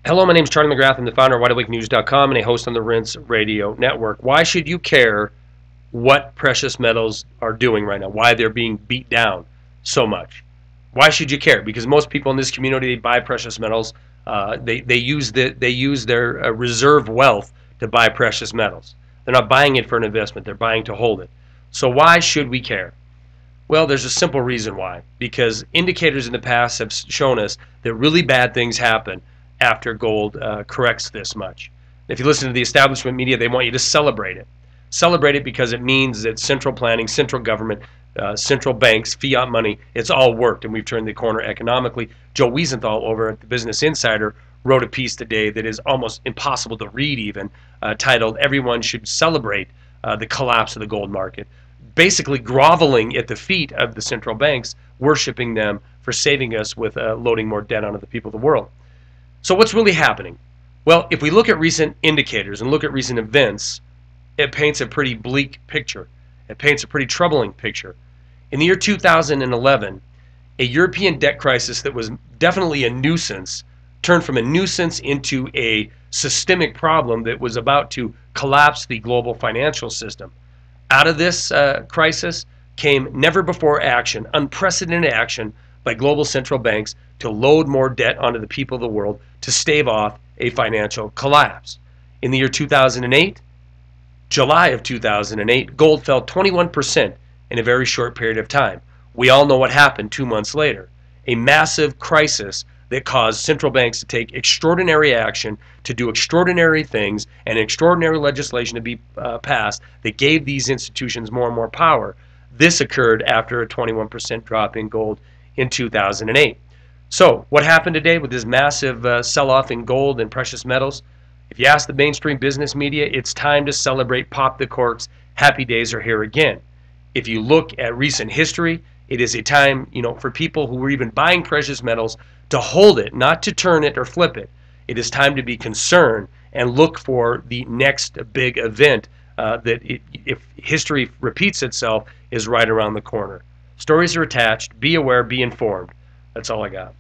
Hello, my name is Charlie McGrath. I'm the founder of WideAwakeNews.com and a host on the Rinse Radio Network. Why should you care what precious metals are doing right now? Why they're being beat down so much? Why should you care? Because most people in this community, they buy precious metals. They use their reserve wealth to buy precious metals. They're not buying it for an investment. They're buying to hold it. So why should we care? Well, there's a simple reason why. Because indicators in the past have shown us that really bad things happen after gold corrects this much. If you listen to the establishment media, they want you to celebrate it. Celebrate it because it means that central planning, central government, central banks, fiat money, it's all worked and we've turned the corner economically. Joe Wiesenthal over at the Business Insider wrote a piece today that is almost impossible to read even, titled "Everyone Should Celebrate the Collapse of the Gold Market." Basically groveling at the feet of the central banks, worshiping them for saving us with loading more debt onto the people of the world. So what's really happening? Well, if we look at recent indicators and look at recent events, it paints a pretty bleak picture. It paints a pretty troubling picture. In the year 2011, a European debt crisis that was definitely a nuisance turned from a nuisance into a systemic problem that was about to collapse the global financial system. Out of this crisis came never before action, unprecedented action by global central banks to load more debt onto the people of the world to stave off a financial collapse. In the year 2008, July of 2008, gold fell 21% in a very short period of time. We all know what happened 2 months later. A massive crisis that caused central banks to take extraordinary action, to do extraordinary things, and extraordinary legislation to be passed that gave these institutions more and more power. This occurred after a 21% drop in gold in 2008. So what happened today with this massive sell-off in gold and precious metals? If you ask the mainstream business media, it's time to celebrate, pop the corks, happy days are here again. If you look at recent history, it is a time, for people who were even buying precious metals to hold it, not to turn it or flip it. It is time to be concerned and look for the next big event that, if history repeats itself, is right around the corner. Stories are attached. Be aware, be informed. That's all I got.